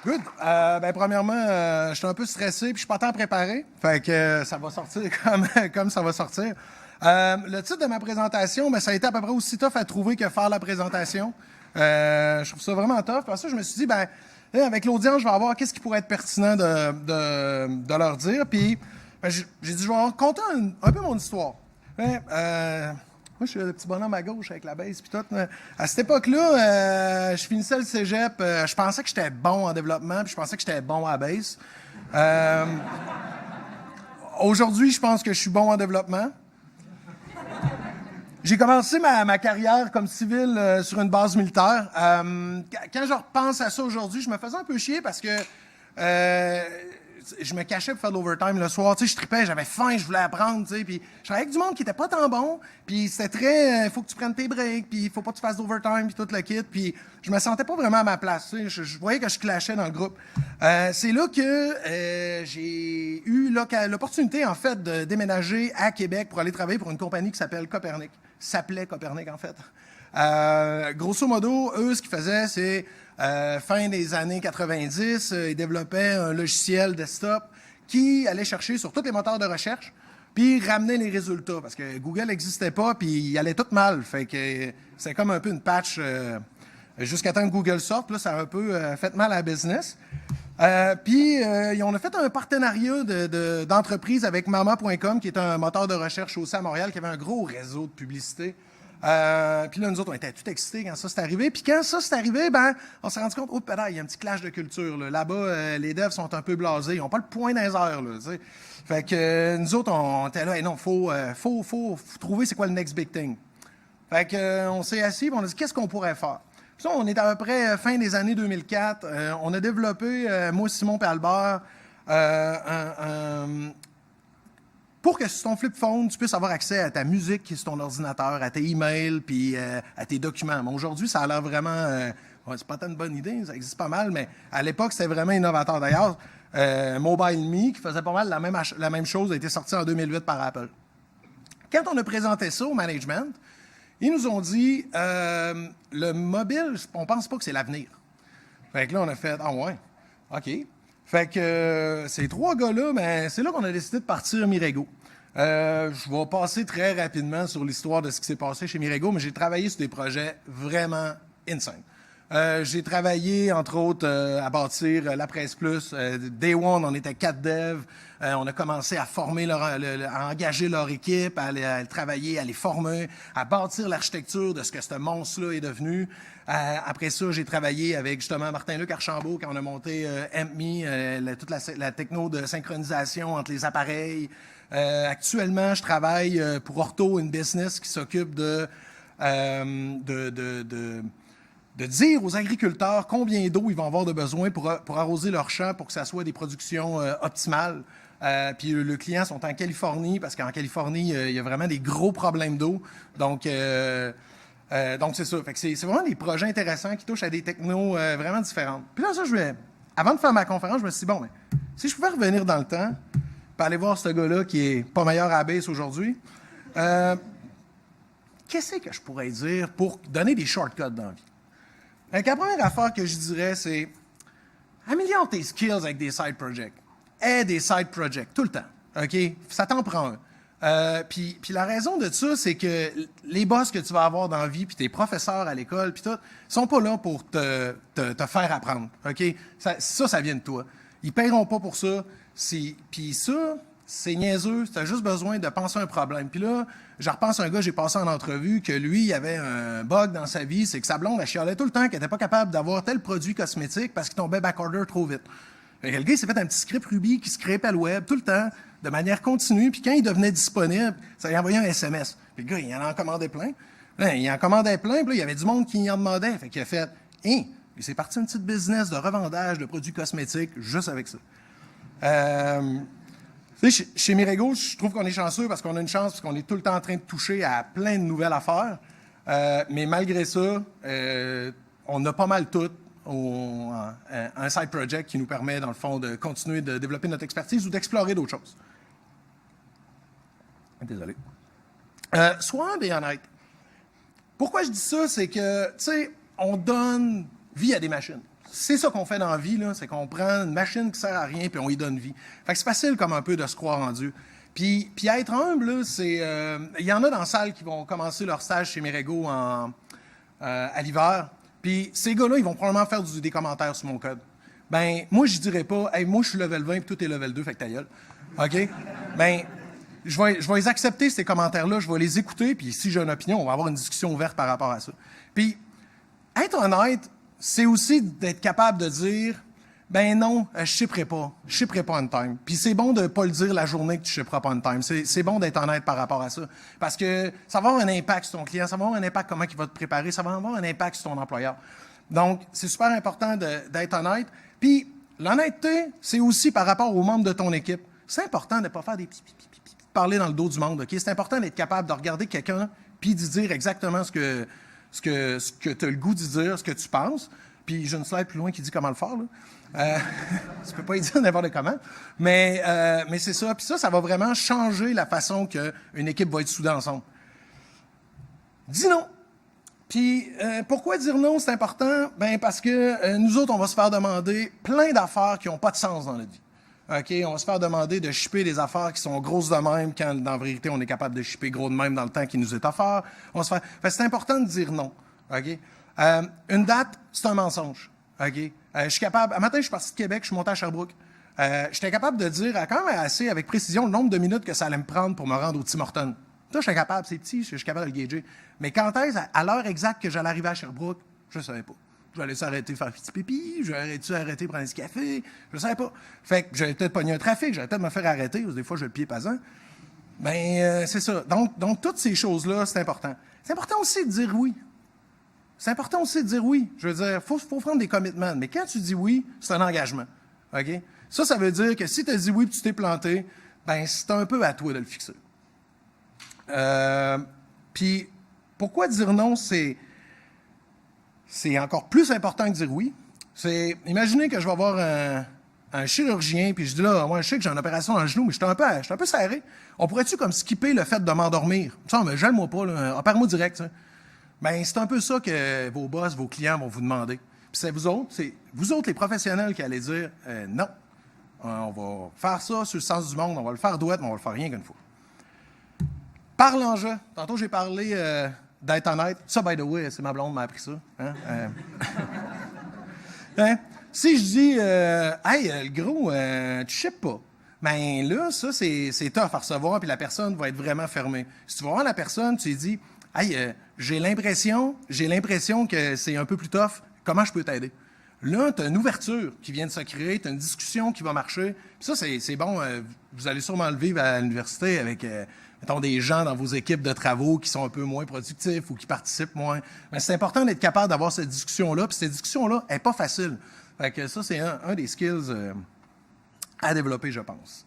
Good. Premièrement, je suis un peu stressé puis je suis pas tant préparé. Fait que ça va sortir comme ça va sortir. Le titre de ma présentation, ça a été à peu près aussi tough à trouver que faire la présentation. Je trouve ça vraiment tough. Parce que je me suis dit, avec l'audience, je vais voir qu'est-ce qui pourrait être pertinent de leur dire. Puis j'ai dit, je vais raconter un peu mon histoire. Moi, je suis le petit bonhomme à gauche avec la base puis tout. À cette époque-là, je finissais le cégep. Je pensais que j'étais bon en développement, puis je pensais que j'étais bon à la base. Aujourd'hui, je pense que je suis bon en développement. J'ai commencé ma carrière comme civil sur une base militaire. Quand je repense à ça aujourd'hui, je me faisais un peu chier parce que je me cachais pour faire de l'overtime le soir. Tu sais, je tripais, j'avais faim, je voulais apprendre, tu sais. Puis je travaillais avec du monde qui était pas tant bon. Puis c'était très, il faut que tu prennes tes breaks, puis il faut pas que tu fasses d'overtime, puis tout le kit. Puis je me sentais pas vraiment à ma place. Tu sais. Je voyais que je clashais dans le groupe. C'est là que j'ai eu l'opportunité, en fait, de déménager à Québec pour aller travailler pour une compagnie qui s'appelle Copernic. S'appelait Copernic, en fait. Grosso modo, eux, ce qu'ils faisaient, c'est fin des années 90, ils développaient un logiciel desktop qui allait chercher sur tous les moteurs de recherche puis ramener les résultats parce que Google n'existait pas puis il allait tout mal. Fait que c'est comme un peu une patch jusqu'à temps que Google sorte. Là, ça a un peu fait mal à la business. On a fait un partenariat d'entreprise avec Mama.com, qui est un moteur de recherche aussi à Montréal, qui avait un gros réseau de publicité. Puis là, nous autres, on était tout excités quand ça s'est arrivé. Puis quand ça s'est arrivé, on s'est rendu compte, oh, il y a un petit clash de culture. Là-bas, les devs sont un peu blasés. Ils n'ont pas le point dans les airs. Là, t'sais. Fait que nous autres, on était là, non, faut trouver c'est quoi le next big thing. Fait que on s'est assis et on a dit, qu'est-ce qu'on pourrait faire? Puis ça, on est à peu près fin des années 2004. On a développé, moi, Simon et Albert, pour que sur ton flip phone, tu puisses avoir accès à ta musique qui est sur ton ordinateur, à tes emails, puis à tes documents. Mais aujourd'hui, ça a l'air vraiment... c'est pas tant une bonne idée, ça existe pas mal, mais à l'époque, c'était vraiment innovateur. D'ailleurs, MobileMe, qui faisait pas mal la même chose, a été sorti en 2008 par Apple. Quand on a présenté ça au management, ils nous ont dit, le mobile, on pense pas que c'est l'avenir. Fait que là, on a fait, ah ouais, OK. Fait que ces trois gars-là, c'est là qu'on a décidé de partir Mirego. Je vais passer très rapidement sur l'histoire de ce qui s'est passé chez Mirego, mais j'ai travaillé sur des projets vraiment insane. J'ai travaillé, entre autres, à bâtir la Presse Plus. Day One, on était 4 devs. On a commencé à former, à engager leur équipe, à travailler, à les former, à bâtir l'architecture de ce que ce monstre-là est devenu. Après ça, j'ai travaillé avec justement Martin-Luc Archambault quand on a monté AmpMe, toute la techno de synchronisation entre les appareils. Actuellement, je travaille pour Orto, une business qui s'occupe de dire aux agriculteurs combien d'eau ils vont avoir de besoin pour arroser leurs champs pour que ça soit des productions optimales. Puis le client sont en Californie, parce qu'en Californie, il y a vraiment des gros problèmes d'eau. Donc c'est ça. Fait que c'est vraiment des projets intéressants qui touchent à des technos vraiment différentes. Puis là, avant de faire ma conférence, je me suis dit, si je pouvais revenir dans le temps, puis aller voir ce gars-là qui est pas meilleur à la base aujourd'hui, qu'est-ce que je pourrais dire pour donner des shortcuts dans la vie? Donc, la première affaire que je dirais, c'est améliore tes skills avec des side projects. Aie des side projects, tout le temps. OK? Ça t'en prend un. Puis la raison de ça, c'est que les boss que tu vas avoir dans la vie, puis tes professeurs à l'école, puis tout, sont pas là pour te faire apprendre. OK? Ça vient de toi. Ils paieront pas pour ça. Puis ça, c'est niaiseux. Tu as juste besoin de penser à un problème. Puis là, je repense à un gars, j'ai passé en entrevue, que lui, il avait un bug dans sa vie, c'est que sa blonde, elle chialait tout le temps qu'elle n'était pas capable d'avoir tel produit cosmétique parce qu'il tombait backorder trop vite. Et le gars, il s'est fait un petit script Ruby qui scrapait le web tout le temps, de manière continue, puis quand il devenait disponible, ça lui envoyait un SMS. Puis le gars, il en commandait plein. Là, il en commandait plein, puis là, il y avait du monde qui en demandait. Fait qu'il a fait, il s'est parti une petite business de revendage de produits cosmétiques juste avec ça. Chez Mirego, je trouve qu'on est chanceux parce qu'on a une chance, parce qu'on est tout le temps en train de toucher à plein de nouvelles affaires. Mais malgré ça, on a pas mal tout un side project qui nous permet, dans le fond, de continuer de développer notre expertise ou d'explorer d'autres choses. Désolé. Sois bien honnête. Pourquoi je dis ça, c'est que, tu sais, on donne vie à des machines. c'est ça qu'on fait dans la vie, là, c'est qu'on prend une machine qui sert à rien puis on y donne vie. Fait que c'est facile comme un peu de se croire en Dieu. Puis être humble, là, c'est... Il y en a dans la salle qui vont commencer leur stage chez Mérego à l'hiver. Puis ces gars-là, ils vont probablement faire des commentaires sur mon code. Ben, moi, je dirais pas, hey, moi, je suis level 20 puis tout est level 2, fait que ta gueule. OK? Ben, je vais les accepter, ces commentaires-là, je vais les écouter, puis si j'ai une opinion, on va avoir une discussion ouverte par rapport à ça. Puis, être honnête, c'est aussi d'être capable de dire, ben non, je shipperai pas on time. Puis c'est bon de pas le dire la journée que tu shipperas pas on time. C'est bon d'être honnête par rapport à ça. Parce que ça va avoir un impact sur ton client, ça va avoir un impact comment il va te préparer, ça va avoir un impact sur ton employeur. Donc, c'est super important d'être honnête. Puis, l'honnêteté, c'est aussi par rapport aux membres de ton équipe. C'est important de ne pas faire des parler dans le dos du monde. OK? C'est important d'être capable de regarder quelqu'un puis d'y dire exactement ce que tu as le goût d'y dire, ce que tu penses. Puis, j'ai une slide plus loin qui dit comment le faire. Là. Tu peux pas y dire n'importe comment. Mais c'est ça. Puis ça va vraiment changer la façon qu'une équipe va être soudée ensemble. Dis non. Puis, pourquoi dire non, c'est important? Ben parce que nous autres, on va se faire demander plein d'affaires qui n'ont pas de sens dans notre vie. OK? On va se faire demander de shipper des affaires qui sont grosses de même, quand, dans la vérité, on est capable de shipper gros de même dans le temps qui nous est offert. Fait que c'est important de dire non. OK? Une date, c'est un mensonge. OK? Je suis capable... Un matin, je suis parti de Québec, je suis monté à Sherbrooke. J'étais capable de dire quand même assez avec précision le nombre de minutes que ça allait me prendre pour me rendre au Tim Hortons. Ça, je suis capable, c'est petit, je suis capable de le gager. Mais quand est-ce, à l'heure exacte que j'allais arriver à Sherbrooke, je ne savais pas. J'allais s'arrêter faire petit pipi, j'allais arrêter prendre un petit café, je ne savais pas. Fait que j'allais peut-être pogner un trafic, j'allais peut-être me faire arrêter, parce que des fois, j'ai le pied pesant. Ben, c'est ça. Donc, toutes ces choses-là, c'est important. C'est important aussi de dire oui. C'est important aussi de dire oui. Je veux dire, faut prendre des commitments. Mais quand tu dis oui, c'est un engagement. OK? Ça veut dire que si tu as dit oui et tu t'es planté, ben c'est un peu à toi de le fixer. Puis, pourquoi dire non, c'est encore plus important que dire oui. Imaginez que je vais voir un chirurgien, puis je dis là, moi, je sais que j'ai une opération dans le genou, mais je suis un peu serré. On pourrait-tu comme skipper le fait de m'endormir? Ça, mais gèle-moi pas, là, opère-moi direct, ça. Ben, c'est un peu ça que vos boss, vos clients vont vous demander. Puis c'est vous autres, les professionnels, qui allez dire non. On va faire ça sur le sens du monde, on va le faire douette, mais on va le faire rien qu'une fois. Par l'enjeu. Tantôt, j'ai parlé d'être honnête. Ça, by the way, c'est ma blonde qui m'a appris ça. Hein? Hein? Si je dis, hey, le gros, tu shippes pas. Ben là, ça, c'est tough à recevoir, puis la personne va être vraiment fermée. Si tu vas voir la personne, tu lui dis, hey, j'ai l'impression que c'est un peu plus tough. Comment je peux t'aider? Là, tu as une ouverture qui vient de se créer, tu as une discussion qui va marcher. Puis ça, c'est bon. Vous allez sûrement le vivre à l'université avec, mettons, des gens dans vos équipes de travaux qui sont un peu moins productifs ou qui participent moins. Mais c'est important d'être capable d'avoir cette discussion-là. Puis cette discussion-là n'est pas facile. Fait que ça, c'est un des skills à développer, je pense.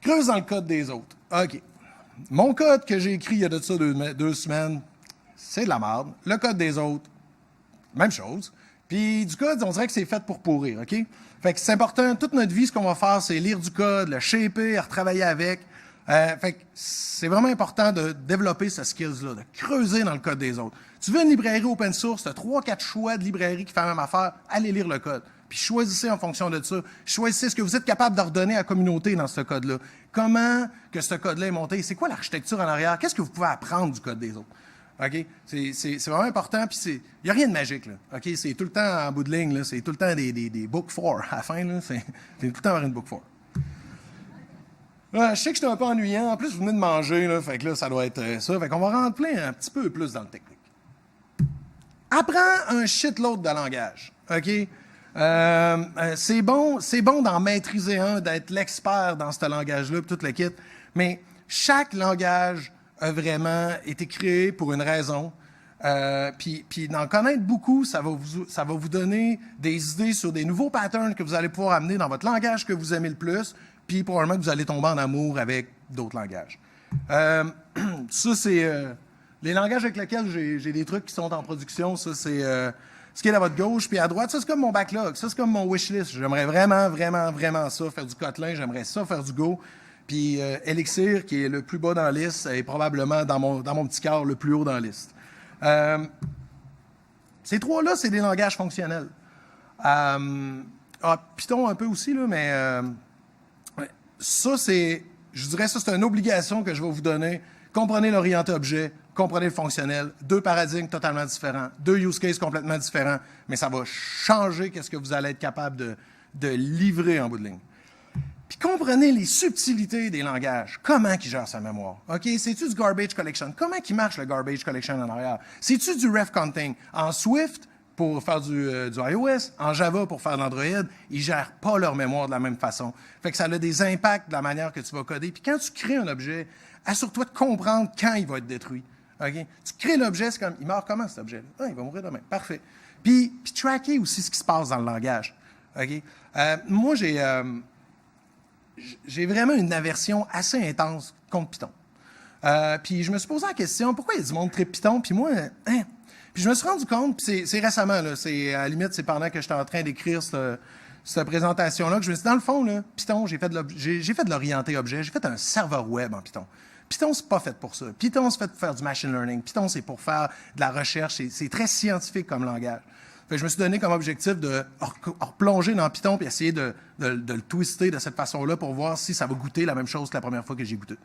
Creuse dans le code des autres. OK. Mon code que j'ai écrit il y a de ça 2 semaines, c'est de la merde. Le code des autres, même chose. Puis du code, on dirait que c'est fait pour pourrir, OK? Fait que c'est important, toute notre vie, ce qu'on va faire, c'est lire du code, le shaper, retravailler avec. Fait que c'est vraiment important de développer ce skills-là, de creuser dans le code des autres. Tu veux une librairie open source, tu as 3-4 choix de librairies qui font la même affaire, allez lire le code. Puis choisissez en fonction de ça. Choisissez ce que vous êtes capable d'ordonner à la communauté dans ce code-là. Comment que ce code-là est monté? C'est quoi l'architecture en arrière? Qu'est-ce que vous pouvez apprendre du code des autres? OK? C'est vraiment important, puis il n'y a rien de magique, là. OK? C'est tout le temps en bout de ligne, là. C'est tout le temps des book 4 à la fin, là. C'est tout le temps avoir une book 4. Je sais que je suis un peu ennuyant. En plus, vous venez de manger, là. Fait que là, ça doit être ça. Fait qu'on va rentrer un petit peu plus dans le technique. Apprends un shitload de langage. OK? C'est bon d'en maîtriser un, d'être l'expert dans ce langage-là, puis tout le kit. Mais chaque langage a vraiment été créé pour une raison. Puis d'en connaître beaucoup, ça va vous donner des idées sur des nouveaux patterns que vous allez pouvoir amener dans votre langage que vous aimez le plus, puis probablement que vous allez tomber en amour avec d'autres langages. Ça, c'est les langages avec lesquels j'ai des trucs qui sont en production. Ça, c'est ce qui est à votre gauche. Puis à droite, ça, c'est comme mon backlog. Ça, c'est comme mon wishlist. J'aimerais vraiment, vraiment, vraiment ça, faire du Kotlin. J'aimerais ça, faire du Go. Puis Elixir, qui est le plus bas dans la liste, est probablement, dans mon petit cœur, le plus haut dans la liste. Ces 3-là, c'est des langages fonctionnels. Python un peu aussi, là, mais ouais. Ça, je dirais, c'est une obligation que je vais vous donner. Comprenez l'orienté objet, comprenez le fonctionnel, 2 paradigmes totalement différents, 2 use cases complètement différents, mais ça va changer qu'est-ce que vous allez être capable de livrer en bout de ligne. Puis comprenez les subtilités des langages. Comment ils gèrent sa mémoire? OK? C'est-tu du garbage collection? Comment il marche le garbage collection en arrière? C'est-tu du ref counting? En Swift, pour faire du iOS, en Java, pour faire de l'Android, ils ne gèrent pas leur mémoire de la même façon. Fait que ça a des impacts de la manière que tu vas coder. Puis quand tu crées un objet, assure-toi de comprendre quand il va être détruit. OK? Tu crées l'objet, c'est comme, il meurt comment cet objet-là? Ah, il va mourir demain. Parfait. Puis tracker aussi ce qui se passe dans le langage. OK? Moi, j'ai vraiment une aversion assez intense contre Python. Puis je me suis posé la question, pourquoi il y a du monde très Python? Puis moi, Puis je me suis rendu compte, puis c'est récemment, là, à la limite, c'est pendant que j'étais en train d'écrire cette présentation-là, que je me suis dit, dans le fond, là, Python, j'ai fait de l'orienté objet, j'ai fait un serveur web en Python. Python, c'est pas fait pour ça. Python, c'est fait pour faire du machine learning. Python, c'est pour faire de la recherche. C'est très scientifique comme langage. Fait que je me suis donné comme objectif de replonger dans Python et essayer de le twister de cette façon-là pour voir si ça va goûter la même chose que la première fois que j'ai goûté.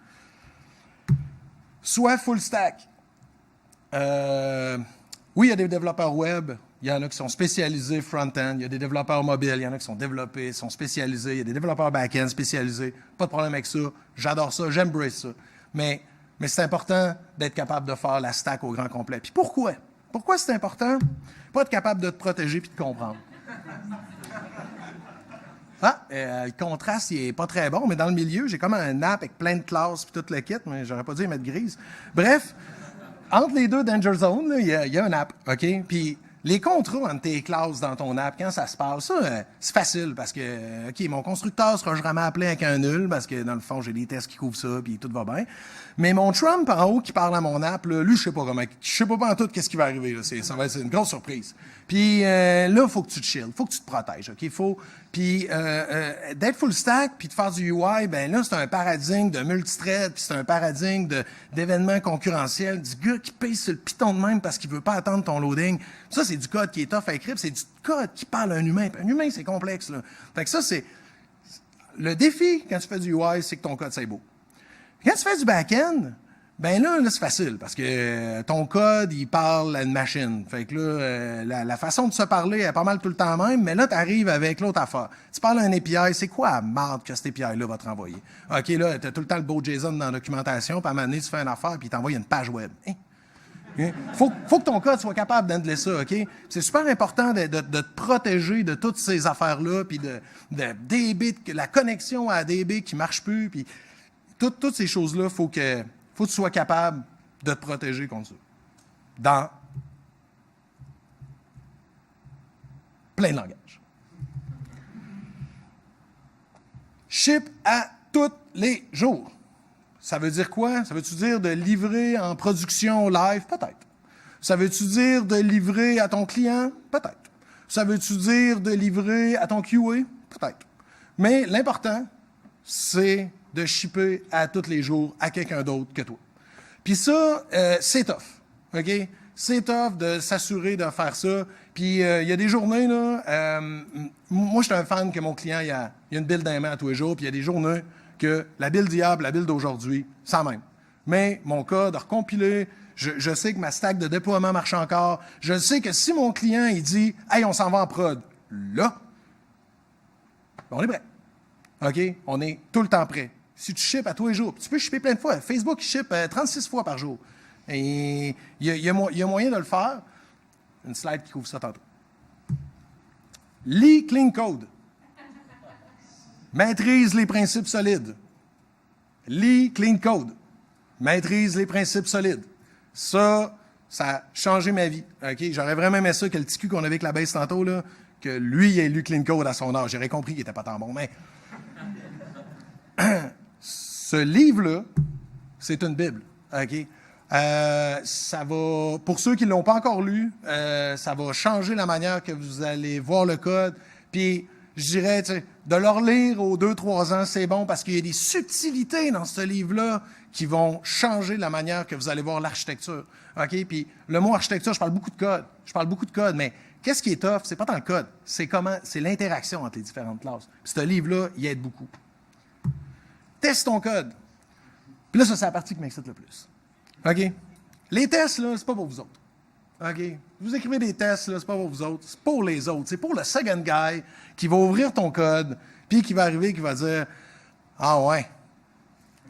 Soit full stack. Oui, il y a des développeurs web, il y en a qui sont spécialisés front-end, il y a des développeurs mobiles, il y en a qui sont développés, sont spécialisés, il y a des développeurs back-end spécialisés. Pas de problème avec ça, j'adore ça, j'embrace ça. Mais c'est important d'être capable de faire la stack au grand complet. Puis pourquoi? Pourquoi c'est important? Pas être capable de te protéger puis de comprendre. Le contraste, il est pas très bon, mais dans le milieu, j'ai comme un app avec plein de classes puis tout le kit, mais j'aurais pas dû y mettre grise. Bref, entre les deux Danger Zone, il y a une app, OK? Puis les contrats entre tes classes dans ton app, quand ça se passe, ça, c'est facile parce que, OK, mon constructeur sera jamais appelé avec un nul parce que, dans le fond, j'ai des tests qui couvrent ça puis tout va bien. Mais mon Trump en haut qui parle à mon app, là, lui, je sais pas en tout qu'est-ce qui va arriver. Là. Ça va être une grosse surprise. Puis là, il faut que tu te chill, faut que tu te protèges, OK? Puis d'être full stack puis de faire du UI, ben là, c'est un paradigme de multithread, puis c'est un paradigme d'événements concurrentiels, du gars qui paye sur le Python de même parce qu'il veut pas attendre ton loading. Ça, c'est du code qui est tough à écrire, c'est du code qui parle à un humain. Un humain, c'est complexe, là. Fait que ça, c'est... Le défi, quand tu fais du UI, c'est que ton code, c'est beau. Quand tu fais du back-end, ben là, c'est facile, parce que ton code, il parle à une machine. Fait que là, la façon de se parler est pas mal tout le temps même, mais là, tu arrives avec l'autre affaire. Tu parles à un API, c'est quoi la marde que cet API-là va te renvoyer? OK, là, tu as tout le temps le beau JSON dans la documentation, puis à un moment donné, tu fais une affaire, puis il t'envoie une page web. Hein? Faut que ton code soit capable d'handler ça, OK? C'est super important de te protéger de toutes ces affaires-là, puis de DB, la connexion à DB qui marche plus, puis toutes ces choses-là, faut que tu sois capable de te protéger contre ça. Dans plein de langages. Ship à tous les jours. Ça veut dire quoi? Ça veut-tu dire de livrer en production live? Peut-être. Ça veut-tu dire de livrer à ton client? Peut-être. Ça veut-tu dire de livrer à ton QA? Peut-être. Mais l'important, c'est de shipper à tous les jours à quelqu'un d'autre que toi. Puis ça, c'est tough. OK? C'est tough de s'assurer de faire ça. Puis il y a des journées, là, moi, je suis un fan que mon client, il y a une build d'un main à tous les jours, puis il y a des journées que la build d'hier, la build d'aujourd'hui, sans même. Mais mon code a recompilé, je sais que ma stack de déploiement marche encore, je sais que si mon client, il dit « Hey, on s'en va en prod », là, on est prêt. OK? On est tout le temps prêt. Si tu ships à tous les jours, tu peux shipper plein de fois. Facebook, il ship 36 fois par jour. Et il y a moyen de le faire. Une slide qui couvre ça tantôt. Lis Clean Code. Maîtrise les principes solides. Lis Clean Code. Maîtrise les principes solides. Ça a changé ma vie. Okay? J'aurais vraiment aimé ça que le petit cul qu'on avait avec la base tantôt, là, que lui il ait lu Clean Code à son âge. J'aurais compris qu'il n'était pas tant bon. Mais ce livre-là, c'est une Bible. OK? Ça va, pour ceux qui ne l'ont pas encore lu, ça va changer la manière que vous allez voir le code. Puis, je dirais, tu sais, de leur lire aux 2-3 ans, c'est bon parce qu'il y a des subtilités dans ce livre-là qui vont changer la manière que vous allez voir l'architecture. OK? Puis le mot architecture, je parle beaucoup de code. Mais qu'est-ce qui est tough? C'est pas tant le code, c'est l'interaction entre les différentes classes. Puis ce livre-là, il aide beaucoup. Teste ton code. Puis là, ça, c'est la partie qui m'excite le plus. OK? Les tests, là, c'est pas pour vous autres. OK? Vous écrivez des tests, là, c'est pas pour vous autres, c'est pour les autres. C'est pour le second guy qui va ouvrir ton code, puis qui va arriver, qui va dire « Ah ouais.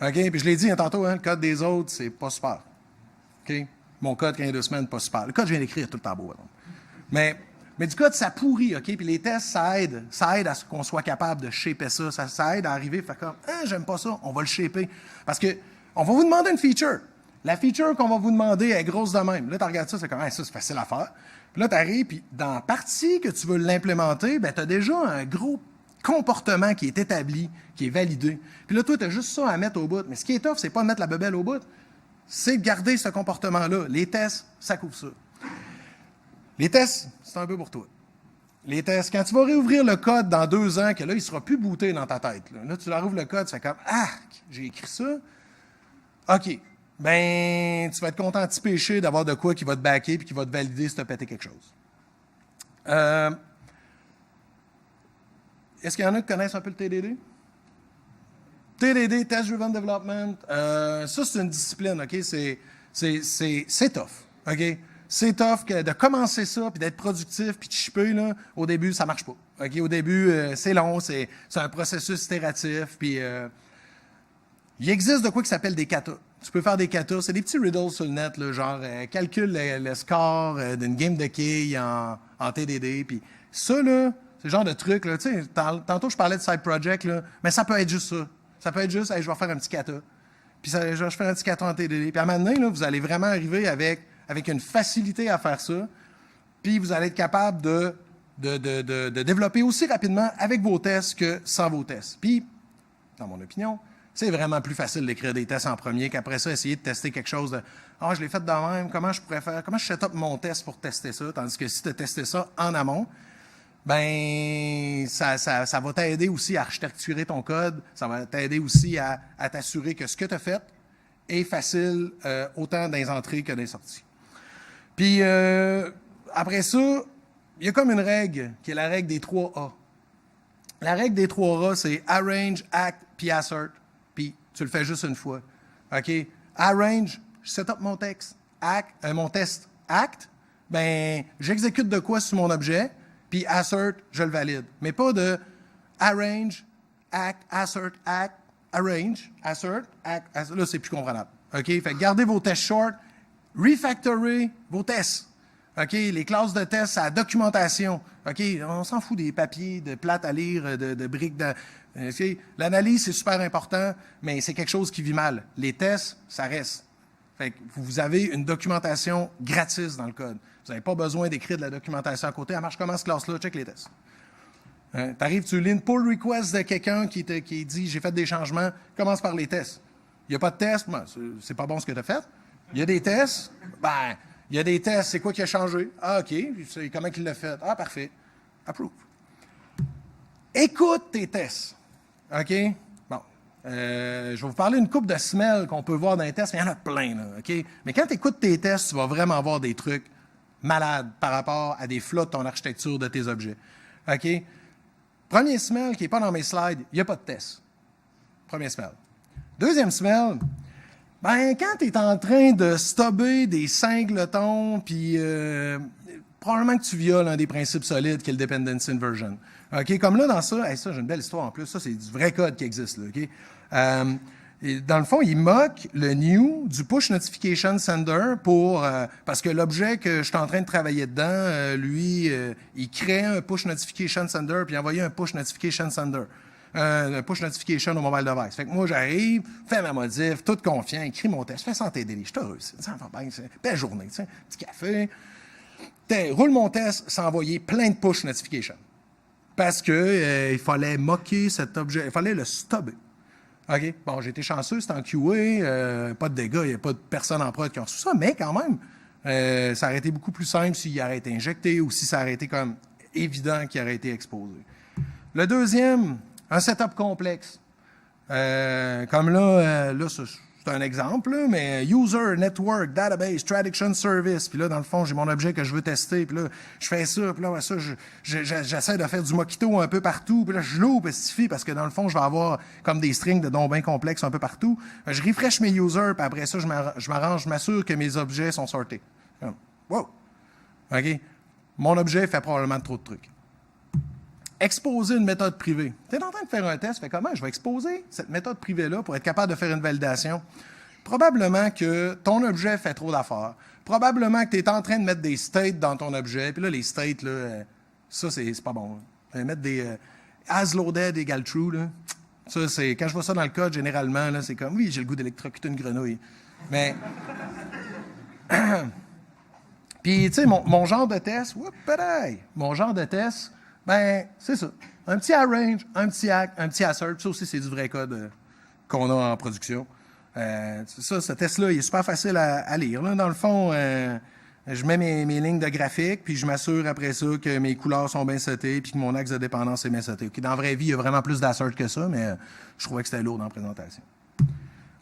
OK? » Puis je l'ai dit tantôt, le code des autres, c'est pas super. OK? Mon code, quand il y a 2 semaines, pas super. Le code, je viens d'écrire tout le temps beau. Mais du code, ça pourrit, OK? Puis les tests, ça aide à ce qu'on soit capable de shaper ça. Ça aide à arriver, faire comme « Ah, j'aime pas ça, on va le shaper. » Parce que on va vous demander une feature. La feature qu'on va vous demander est grosse de même. Là, tu regardes ça, c'est comme, ça, c'est facile à faire. Puis là, tu arrives, puis dans la partie que tu veux l'implémenter, tu as déjà un gros comportement qui est établi, qui est validé. Puis là, toi, tu as juste ça à mettre au bout. Mais ce qui est tough, c'est pas de mettre la bebelle au bout, c'est de garder ce comportement-là. Les tests, ça couvre ça. Les tests, c'est un peu pour toi. Les tests, quand tu vas réouvrir le code dans 2 ans, que là, il ne sera plus booté dans ta tête. Là, tu rouvres le code, tu fais comme, j'ai écrit ça. OK. Ben, tu vas être content de pécher d'avoir de quoi qui va te backer puis qui va te valider si tu as pété quelque chose. Est-ce qu'il y en a qui connaissent un peu le TDD? TDD, Test Driven Development, ça, c'est une discipline, OK? C'est tough, OK? C'est tough de commencer ça, puis d'être productif, puis de shipper, là. Au début, ça marche pas, OK? Au début, c'est long, c'est un processus itératif, puis il existe de quoi qui s'appelle des katas. Tu peux faire des katas, c'est des petits riddles sur le net, là, genre calcule le score d'une game de quilles en TDD. Puis ça, là, c'est le genre de truc, là, tu sais, tantôt je parlais de side project, là, mais ça peut être juste ça. Ça peut être juste, hey, je vais faire un petit kata. Puis je vais faire un petit kata en TDD. Puis à un moment donné, là, vous allez vraiment arriver avec une facilité à faire ça. Puis vous allez être capable de développer aussi rapidement avec vos tests que sans vos tests. Puis, dans mon opinion, c'est vraiment plus facile d'écrire des tests en premier qu'après ça, essayer de tester quelque chose de « Ah, je l'ai fait de même, comment je pourrais faire? Comment je set up mon test pour tester ça? » Tandis que si tu as testé ça en amont, ben ça va t'aider aussi à architecturer ton code, ça va t'aider aussi à t'assurer que ce que tu as fait est facile autant dans les entrées que dans les sorties. Puis, après ça, il y a comme une règle qui est la règle des 3 A. La règle des 3 A, c'est « Arrange, Act, puis Assert ». Puis tu le fais juste une fois. OK? Arrange, je set up mon texte. Mon test. Act, ben j'exécute de quoi sur mon objet. Puis assert, je le valide. Mais pas de arrange, act, assert, act, arrange, assert, act. Là, c'est plus comprenable. OK? Fait que gardez vos tests short. Refactorez vos tests. OK? Les classes de tests, c'est la documentation. OK? On s'en fout des papiers, de plates à lire, de briques. Okay? L'analyse, c'est super important, mais c'est quelque chose qui vit mal. Les tests, ça reste. Fait que vous avez une documentation gratis dans le code. Vous n'avez pas besoin d'écrire de la documentation à côté. Elle marche comment, cette classe-là? Check les tests. T'arrives, tu lis une pull request de quelqu'un qui dit « J'ai fait des changements », commence par les tests. Il n'y a pas de test, ben, c'est pas bon ce que tu as fait. Il y a des tests, ben, il y a des tests, c'est quoi qui a changé? Ah, OK, comment il l'a fait? Ah, parfait. Approve. Écoute tes tests. OK? Bon. Je vais vous parler d'une couple de smells qu'on peut voir dans les tests, mais il y en a plein, là, OK? Mais quand tu écoutes tes tests, tu vas vraiment voir des trucs malades par rapport à des flots de ton architecture, de tes objets. OK? Premier smell qui n'est pas dans mes slides, il n'y a pas de test. Premier smell. Deuxième smell, ben, quand tu es en train de stubber des singletons, puis probablement que tu violes un des principes solides qui est le dependency inversion. OK? Comme là, dans ça, ça, j'ai une belle histoire en plus. Ça, c'est du vrai code qui existe. Là, OK? Et dans le fond, il moque le new du push notification sender parce que l'objet que je suis en train de travailler dedans, lui, il crée un push notification sender puis il envoyait un push notification sender. Un push notification au mobile device. Fait que moi, j'arrive, fais ma modif, tout confiant, écris mon test, fais santé délai, je suis heureux. Ça va bien, belle journée, petit café. Roule mon test, sans envoyer plein de push notification. Parce que il fallait moquer cet objet, il fallait le stubber. OK? Bon, j'ai été chanceux, c'était en QA, pas de dégâts, il n'y a pas de personnes en prod qui ont reçu ça, mais quand même, ça aurait été beaucoup plus simple s'il aurait été injecté ou si ça aurait été comme évident qu'il aurait été exposé. Le deuxième, un setup complexe. Comme là, c'est un exemple, là, mais User, Network, Database, Traduction Service. Puis là, dans le fond, j'ai mon objet que je veux tester. Puis là, je fais ça. Puis là, ça, j'essaie de faire du Mockito un peu partout. Puis là, je loupe parce que dans le fond, je vais avoir comme des strings de noms bien complexes un peu partout. Je refresh mes users. Puis après ça, je m'arrange, je m'assure que mes objets sont sortés. Wow! OK? Mon objet fait probablement trop de trucs. Exposer une méthode privée. Tu es en train de faire un test, fait comment je vais exposer cette méthode privée-là pour être capable de faire une validation? Probablement que ton objet fait trop d'affaires. Probablement que tu es en train de mettre des states dans ton objet. Puis là, les states, là, ça, c'est pas bon. Mettre des as loaded égale true, là. Ça, c'est quand je vois ça dans le code, généralement, là, c'est comme, oui, j'ai le goût d'électrocuter une grenouille. Mais... Puis, tu sais, mon genre de test, mon genre de test, ben, c'est ça. Un petit arrange, un petit hack, un petit assert. Ça aussi, c'est du vrai code qu'on a en production. Ce test-là, il est super facile à lire. Là. Dans le fond, je mets mes lignes de graphique, puis je m'assure après ça que mes couleurs sont bien setées, puis que mon axe de dépendance est bien seté. Okay, dans la vraie vie, il y a vraiment plus d'assert que ça, mais je trouvais que c'était lourd dans la présentation.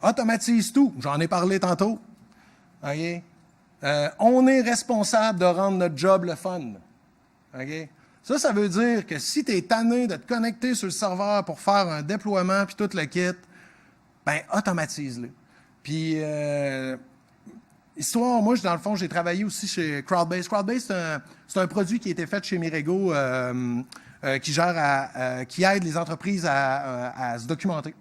Automatise tout. J'en ai parlé tantôt. OK? On est responsable de rendre notre job le fun. OK? Ça veut dire que si tu es tanné de te connecter sur le serveur pour faire un déploiement puis tout le kit, ben automatise-le. Puis, histoire, moi, dans le fond, j'ai travaillé aussi chez Crowdbase. Crowdbase, c'est un produit qui a été fait chez Mirego qui aide les entreprises à se documenter.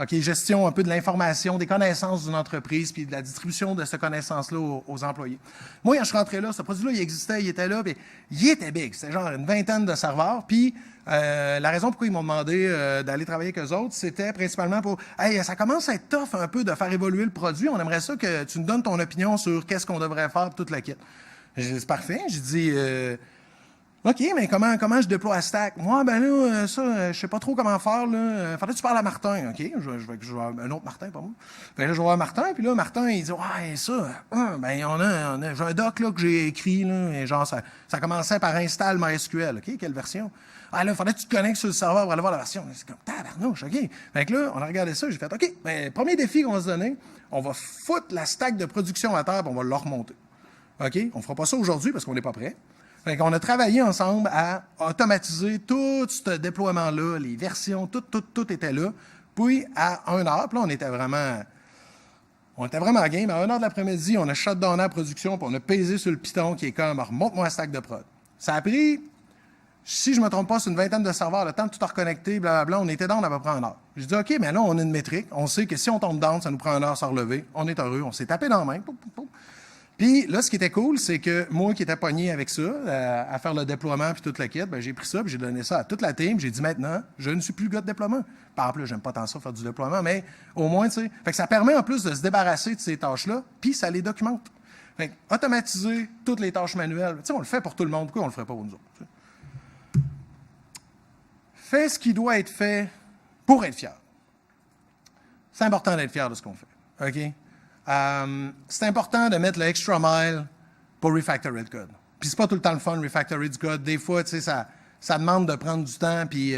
OK, gestion un peu de l'information, des connaissances d'une entreprise, puis de la distribution de cette connaissance-là aux employés. Moi, quand je suis rentré là, ce produit-là, il existait, il était là, puis il était big. C'était genre une vingtaine de serveurs. Puis la raison pourquoi ils m'ont demandé d'aller travailler avec eux autres, c'était principalement pour « Hey, ça commence à être tough un peu de faire évoluer le produit. On aimerait ça que tu nous donnes ton opinion sur qu'est-ce qu'on devrait faire pour toute la kit. » J'ai dit « C'est parfait. » J'ai dit OK, mais comment je déploie à Stack? Moi, ben là, je sais pas trop comment faire, là. Faudrait que tu parles à Martin. OK, je vais voir un autre Martin, pas moi. Fait que là, je vais voir Martin, puis là, Martin, il dit, ouais, ça, ben, j'ai un doc, là, que j'ai écrit, là, et genre, ça commençait par install MySQL. OK, quelle version? Ah, là, faudrait que tu te connectes sur le serveur pour aller voir la version. C'est comme, tabarnouche, OK. Fait que là, on a regardé ça, j'ai fait, OK, ben, premier défi qu'on va se donner, on va foutre la stack de production à terre, puis on va le remonter. OK? On fera pas ça aujourd'hui parce qu'on n'est pas prêt. Fait qu'on a travaillé ensemble à automatiser tout ce déploiement-là, les versions, tout était là. Puis, à 1 heure, puis là, on était vraiment game. À 1 heure de l'après-midi, on a shutdown la production, puis on a pesé sur le piton qui est comme, remonte-moi un stack de prod. Ça a pris, si je ne me trompe pas, c'est une vingtaine de serveurs, le temps de tout reconnecter, blablabla, on était down à peu près 1 heure. J'ai dit, OK, mais là, on a une métrique. On sait que si on tombe down, ça nous prend 1 heure à se relever. On est heureux. On s'est tapé dans la main. Puis là, ce qui était cool, c'est que moi qui étais pogné avec ça, à faire le déploiement puis toute la kit, ben, j'ai pris ça puis j'ai donné ça à toute la team. J'ai dit maintenant, je ne suis plus le gars de déploiement. Par exemple, j'aime pas tant ça faire du déploiement, mais au moins, tu sais. Fait que ça permet en plus de se débarrasser de ces tâches-là, puis ça les documente. Fait que automatiser toutes les tâches manuelles, tu sais, on le fait pour tout le monde. Pourquoi on le ferait pas pour nous autres? T'sais? Fais ce qui doit être fait pour être fier. C'est important d'être fier de ce qu'on fait. OK? C'est important de mettre le extra mile pour refactorer le code. Puis c'est pas tout le temps le fun, refactorer du code. Des fois, tu sais, ça demande de prendre du temps, puis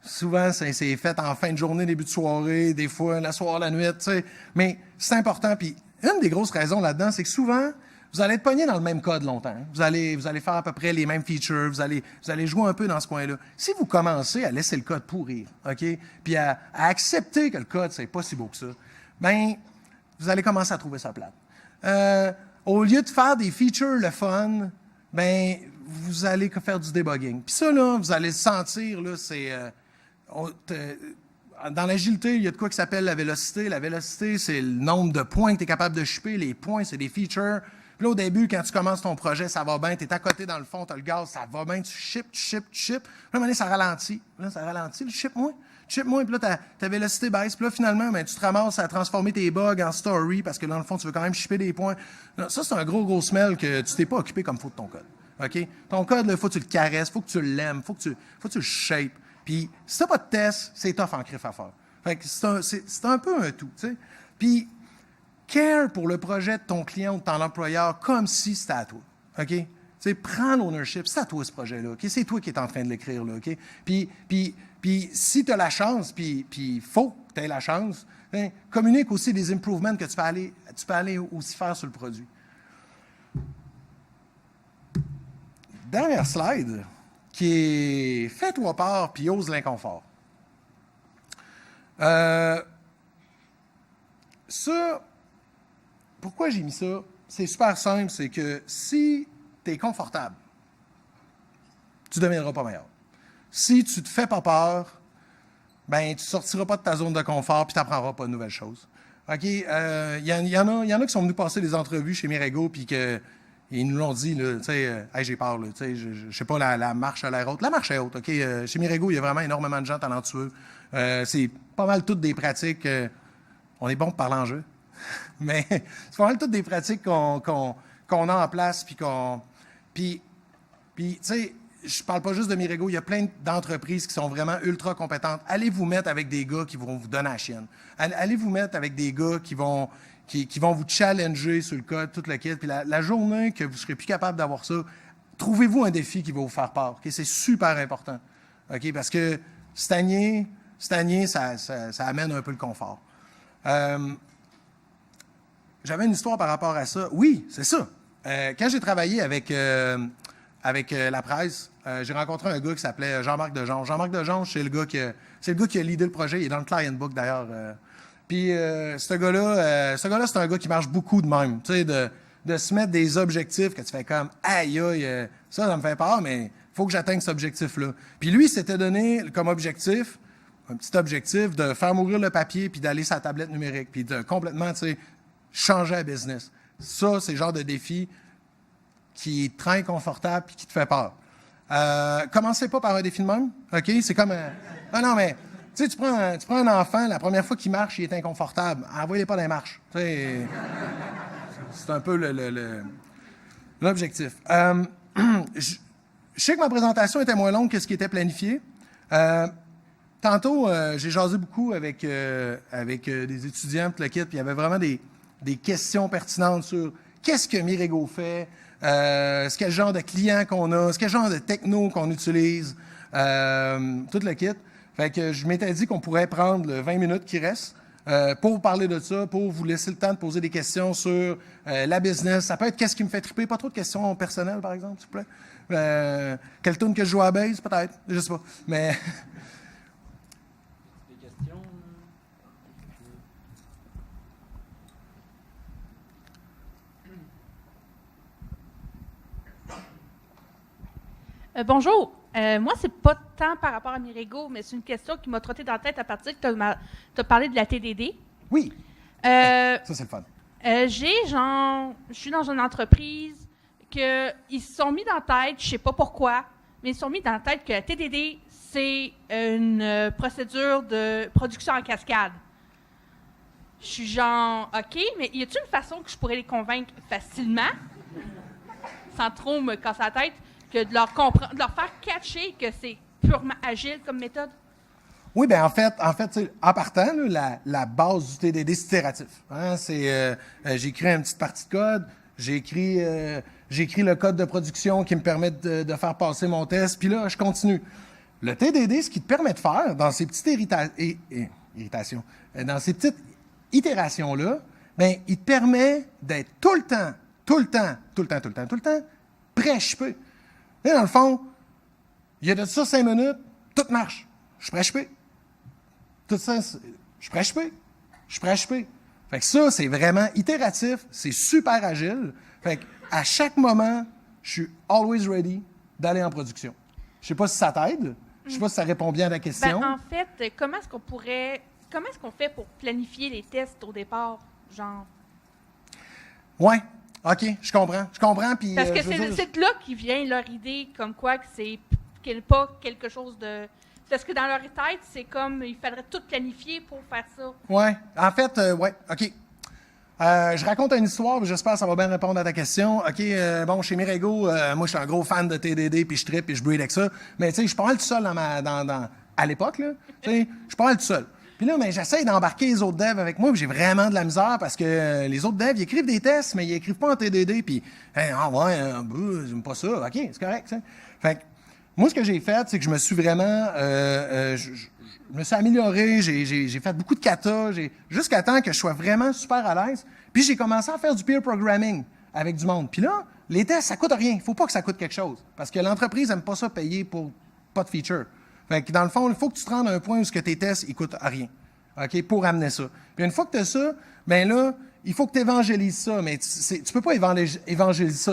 souvent, c'est fait en fin de journée, début de soirée, des fois, la soirée, la nuit, tu sais. Mais c'est important. Puis une des grosses raisons là-dedans, c'est que souvent, vous allez être pogné dans le même code longtemps. Vous allez faire à peu près les mêmes features, vous allez jouer un peu dans ce coin-là. Si vous commencez à laisser le code pourrir, OK, puis à accepter que le code, c'est pas si beau que ça, ben vous allez commencer à trouver ça plate. Au lieu de faire des features le fun, ben vous allez faire du debugging. Puis ça, là, vous allez le sentir, là, c'est... dans l'agilité, il y a de quoi qui s'appelle la vélocité. La vélocité, c'est le nombre de points que tu es capable de shipper. Les points, c'est des features. Puis là, au début, quand tu commences ton projet, ça va bien. Tu es à côté dans le fond, tu as le gaz, ça va bien. Tu ships. Puis là, à un moment donné, ça ralentit. Là, ça ralentit. Ship-moi. Puis là, ta vélocité baisse. Puis là, finalement, ben, tu te ramasses à transformer tes bugs en story parce que dans le fond, tu veux quand même shipper des points. Là, ça, c'est un gros smell que tu t'es pas occupé comme il faut de ton code. OK? Ton code, il faut que tu le caresses, il faut que tu l'aimes, faut que tu le shapes. Puis si tu n'as pas de test, c'est tough en crif à faire. Fait que c'est un peu un tout, tu sais. Puis care pour le projet de ton client ou de ton employeur comme si c'était à toi. OK? Tu sais, prends l'ownership. C'est à toi, ce projet-là. OK? C'est toi qui es en train de l'écrire. Là, OK? Puis si tu as la chance, puis il faut que tu aies la chance, hein, communique aussi des improvements que tu peux aller aussi faire sur le produit. Dernière slide, qui est « Fais-toi part, puis ose l'inconfort ». Ça, pourquoi j'ai mis ça? C'est super simple, c'est que si tu es confortable, tu ne deviendras pas meilleur. Si tu ne te fais pas peur, ben tu ne sortiras pas de ta zone de confort puis tu n'apprendras pas de nouvelles choses. OK? Y en a qui sont venus passer des entrevues chez Mirego puis ils nous l'ont dit, tu sais, hey, j'ai peur, tu sais, je sais pas, la marche a l'air haute. La marche est haute, OK? Chez Mirego, il y a vraiment énormément de gens talentueux. C'est pas mal toutes des pratiques. On est bon pour parler en jeu, mais c'est pas mal toutes des pratiques qu'on a en place puis tu sais, je parle pas juste de Mirego, il y a plein d'entreprises qui sont vraiment ultra compétentes. Allez vous mettre avec des gars qui vont vous donner la chienne. Allez vous mettre avec des gars qui vont vous challenger sur le code, tout le kit. Puis la journée que vous serez plus capable d'avoir ça, trouvez-vous un défi qui va vous faire peur. Okay? C'est super important. Okay? Parce que stagner, ça amène un peu le confort. J'avais une histoire par rapport à ça. Oui, c'est ça. Quand j'ai travaillé avec la presse, j'ai rencontré un gars qui s'appelait Jean-Marc Dejonge. Jean-Marc Dejonge, c'est le gars qui a leadé le projet. Il est dans le client book, d'ailleurs. Puis ce gars-là, c'est un gars qui marche beaucoup de même. Tu sais, de se mettre des objectifs que tu fais comme « Aïe, aïe, ça me fait peur, mais il faut que j'atteigne cet objectif-là. » Puis lui, il s'était donné comme objectif, un petit objectif, de faire mourir le papier puis d'aller sur la tablette numérique, puis de complètement, tu sais, changer la business. Ça, c'est le genre de défi qui est très inconfortable et qui te fait peur. Commencez pas par un défi de même, OK? C'est comme... non, mais... Tu sais, tu prends un enfant, la première fois qu'il marche, il est inconfortable. Envoyez-les pas dans les marches. Tu sais, c'est un peu l'objectif. Je sais que ma présentation était moins longue que ce qui était planifié. Tantôt, j'ai jasé beaucoup avec des étudiants, tout le kit, puis il y avait vraiment des questions pertinentes sur qu'est-ce que Mirego fait, c'est quel genre de client qu'on a, c'est quel genre de techno qu'on utilise, tout le kit. Fait que je m'étais dit qu'on pourrait prendre le 20 minutes qui reste pour vous parler de ça, pour vous laisser le temps de poser des questions sur la business. Ça peut être qu'est-ce qui me fait triper, pas trop de questions personnelles, par exemple, s'il vous plaît. Quelle tune que je joue à la base, peut-être, je sais pas. Mais... Des questions? Bonjour. Moi, c'est pas tant par rapport à Mirego, mais c'est une question qui m'a trotté dans la tête à partir que tu as parlé de la TDD. Oui. Ça, c'est le fun. Je suis dans une entreprise qu'ils se sont mis dans la tête, je sais pas pourquoi, mais ils se sont mis dans la tête que la TDD, c'est une procédure de production en cascade. Je suis genre, OK, mais y a-t-il une façon que je pourrais les convaincre facilement, sans trop me casser la tête, que de leur faire catcher que c'est purement agile comme méthode? Oui, bien, en fait, en partant, là, la base du TDD, c'est itératif. Hein? J'ai écrit une petite partie de code, j'ai écrit le code de production qui me permet de faire passer mon test, puis là, je continue. Le TDD, ce qu'il te permet de faire dans ces petites dans ces petites itérations-là, bien, il te permet d'être tout le temps pré-shippé. Et dans le fond, il y a de ça 5 minutes, tout marche. Je suis pré-shippé. Tout ça, je suis pré-shippé. Fait que ça, c'est vraiment itératif, c'est super agile. Fait que à chaque moment, je suis always ready d'aller en production. Je sais pas si ça t'aide. Je sais pas si ça répond bien à la question. Ben, en fait, comment est-ce qu'on fait pour planifier les tests au départ, genre? Ouais. OK, je comprends. Puis, parce que c'est là qui vient leur idée, comme quoi que c'est pas quelque chose de... Parce que dans leur tête, c'est comme, il faudrait tout planifier pour faire ça. Oui, en fait, ouais, OK. Je raconte une histoire, j'espère que ça va bien répondre à ta question. OK, bon, chez Mirego, moi, je suis un gros fan de TDD, puis je trippe, puis je breed avec ça. Mais, tu sais, je suis pas mal tout seul à l'époque, là. Tu sais, je suis pas mal tout seul. Puis là, ben, j'essaie d'embarquer les autres devs avec moi, puis j'ai vraiment de la misère parce que les autres devs, ils écrivent des tests, mais ils écrivent pas en TDD, puis j'aime pas ça. OK, c'est correct, ça. Fait que moi, ce que j'ai fait, c'est que je me suis vraiment... je me suis amélioré, j'ai fait beaucoup de kata, jusqu'à temps que je sois vraiment super à l'aise. Puis j'ai commencé à faire du peer programming avec du monde. Puis là, les tests, ça coûte rien. Il faut pas que ça coûte quelque chose. Parce que l'entreprise n'aime pas ça payer pour pas de feature. Fait que dans le fond, il faut que tu te rendes à un point où tes tests, ils coûtent rien. OK? Pour amener ça. Puis une fois que tu as ça, ben là, il faut que tu évangélises ça. Mais tu peux pas évangéliser